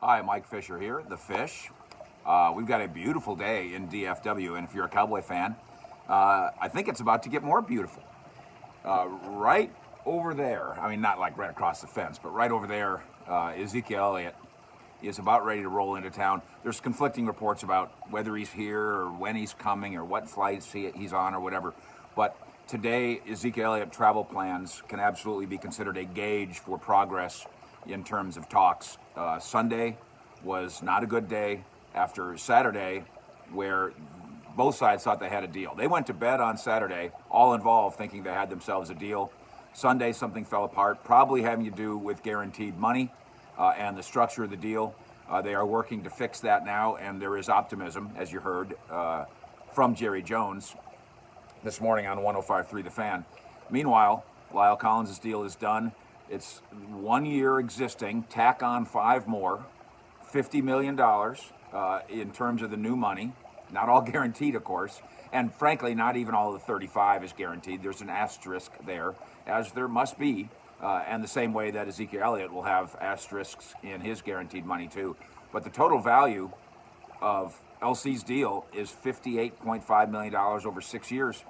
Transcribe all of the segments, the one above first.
Hi, Mike Fisher here, the Fish. We've got a beautiful day in DFW, and if you're a Cowboy fan, I think it's about to get more beautiful. Right over there, I mean, not like right across the fence, but right over there, Zeke Elliott is about ready to roll into town. There's conflicting reports about whether he's here or when he's coming or what flights he's on or whatever. But today, Zeke Elliott travel plans can absolutely be considered a gauge for progress in terms of talks. Sunday was not a good day after Saturday, where both sides thought they had a deal. They went to bed on Saturday, all involved, thinking they had themselves a deal. Sunday, something fell apart, probably having to do with guaranteed money and the structure of the deal. They are working to fix that now, and there is optimism, as you heard from Jerry Jones this morning on 105.3 The Fan. Meanwhile, Lyle Collins' deal is done. It's 1 year existing, tack on 5 more, $50 million in terms of the new money. Not all guaranteed, of course, and frankly, not even all of the 35 is guaranteed. There's an asterisk there, as there must be, and the same way that Zeke Elliott will have asterisks in his guaranteed money too. But the total value of LC's deal is $58.5 million over 6 years.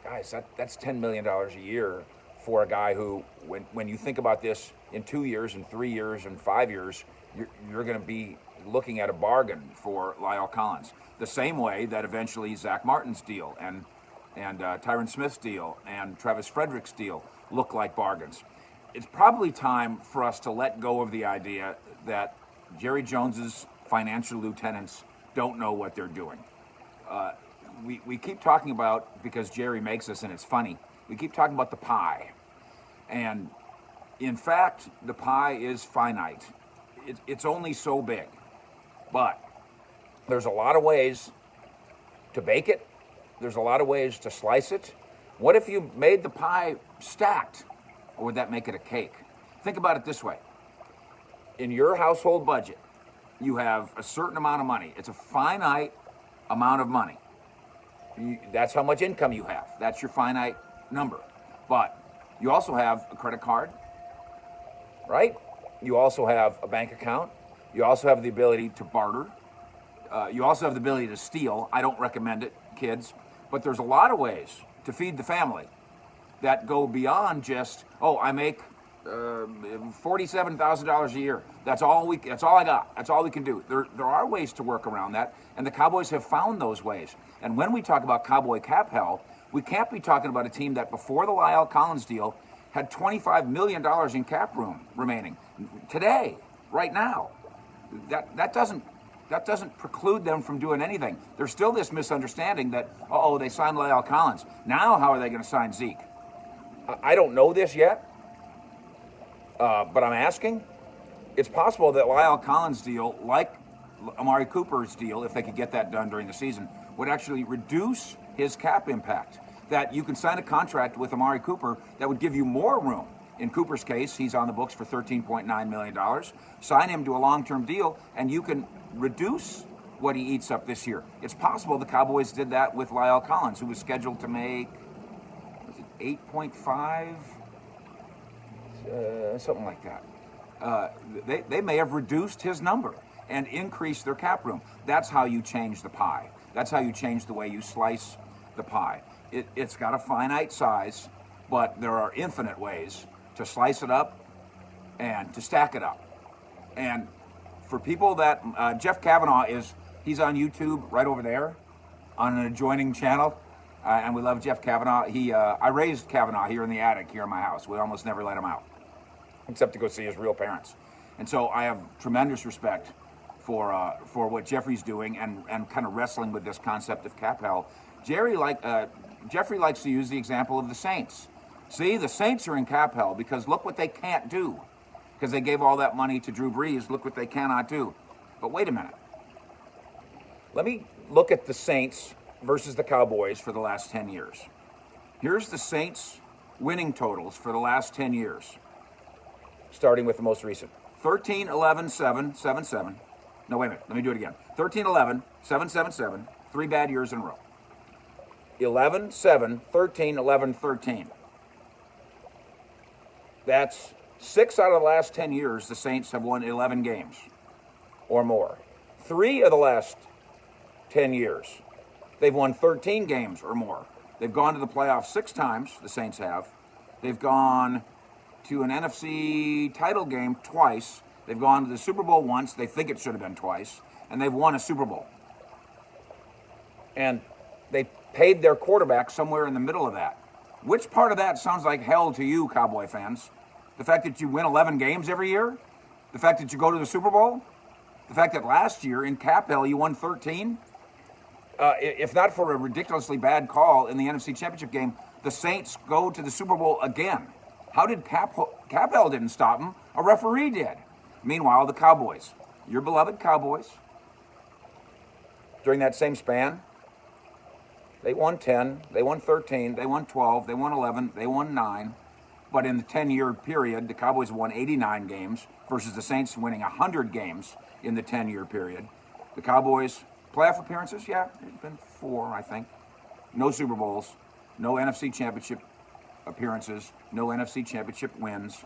Guys, that's $10 million a year for a guy who, when you think about this in 2 years and 3 years and 5 years, you're going to be looking at a bargain for Lyle Collins. The same way that eventually Zach Martin's deal and Tyron Smith's deal and Travis Frederick's deal look like bargains. It's probably time for us to let go of the idea that Jerry Jones's financial lieutenants don't know what they're doing. We keep talking about, because Jerry makes us and it's funny, we keep talking about the pie. And in fact, the pie is finite. It's only so big. But there's a lot of ways to bake it. There's a lot of ways to slice it. What if you made the pie stacked? Or would that make it a cake? Think about it this way. In your household budget, you have a certain amount of money. It's a finite amount of money. That's how much income you have. That's your finite number. But you also have a credit card, right? You also have a bank account. You also have the ability to barter. You also have the ability to steal. I don't recommend it, kids. But there's a lot of ways to feed the family that go beyond just, I make $47,000 a year. That's all I got. That's all we can do. There are ways to work around that, and the Cowboys have found those ways. And when we talk about Cowboy cap hell, we can't be talking about a team that before the Lyle Collins deal had $25 million in cap room remaining. Today, right now, that doesn't preclude them from doing anything. There's still this misunderstanding that, they signed Lyle Collins. Now how are they going to sign Zeke? I don't know this yet, but I'm asking. It's possible that Lyle Collins' deal, like Amari Cooper's deal, if they could get that done during the season, would actually reduce his cap impact. That you can sign a contract with Amari Cooper that would give you more room. In Cooper's case, he's on the books for $13.9 million. Sign him to a long-term deal, and you can reduce what he eats up this year. It's possible the Cowboys did that with Lyle Collins, who was scheduled to make, 8.5? Something like that. They may have reduced his number and increased their cap room. That's how you change the pie. That's how you change the way you slice the pie. It's got a finite size, but there are infinite ways to slice it up and to stack it up. And for people that, Jeff Kavanaugh he's on YouTube right over there on an adjoining channel. And we love Jeff Kavanaugh. I raised Kavanaugh here in the attic here in my house. We almost never let him out, except to go see his real parents. And so I have tremendous respect for what Jeffrey's doing and kind of wrestling with this concept of cap hell. Jeffrey likes to use the example of the Saints. See, the Saints are in cap hell because look what they can't do. Because they gave all that money to Drew Brees, look what they cannot do. But wait a minute. Let me look at the Saints versus the Cowboys for the last 10 years. Here's the Saints' winning totals for the last 10 years, starting with the most recent. 13, 11, 7, 7, 7. No, wait a minute. Let me do it again. 13, 11, 7, 7, 7. 3 bad years in a row. 11, 7, 13, 11, 13. That's 6 out of the last 10 years, the Saints have won 11 games or more. 3 of the last 10 years, they've won 13 games or more. They've gone to the playoffs 6 times, the Saints have. They've gone to an NFC title game twice. They've gone to the Super Bowl once. They think it should have been twice. And they've won a Super Bowl. And they paid their quarterback somewhere in the middle of that. Which part of that sounds like hell to you, Cowboy fans? The fact that you win 11 games every year? The fact that you go to the Super Bowl? The fact that last year in cap hell you won 13? If not for a ridiculously bad call in the NFC Championship game, the Saints go to the Super Bowl again. How did cap hell didn't stop them? A referee did. Meanwhile, the Cowboys, your beloved Cowboys, during that same span, they won 10, they won 13, they won 12, they won 11, they won 9. But in the 10-year period, the Cowboys won 89 games versus the Saints winning 100 games in the 10-year period. The Cowboys, playoff appearances, yeah, it's been 4, I think. No Super Bowls, no NFC Championship appearances, no NFC Championship wins.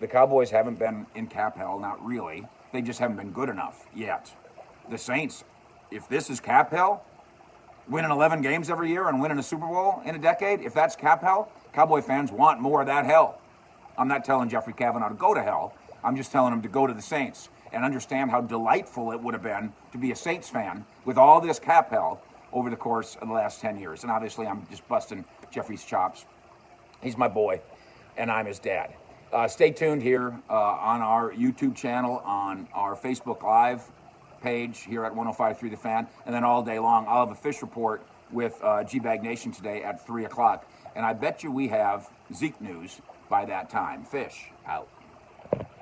The Cowboys haven't been in cap hell, not really. They just haven't been good enough yet. The Saints, if this is cap hell, winning 11 games every year and winning a Super Bowl in a decade, if that's cap hell, Cowboy fans want more of that hell. I'm not telling Jeffrey Kavanaugh to go to hell. I'm just telling him to go to the Saints and understand how delightful it would have been to be a Saints fan with all this cap hell over the course of the last 10 years. And obviously, I'm just busting Jeffrey's chops. He's my boy, and I'm his dad. Stay tuned here on our YouTube channel, on our Facebook Live page here at 105.3 The Fan, and then all day long, I'll have a fish report with G-Bag Nation today at 3 o'clock. And I bet you we have Zeke news by that time. Fish out.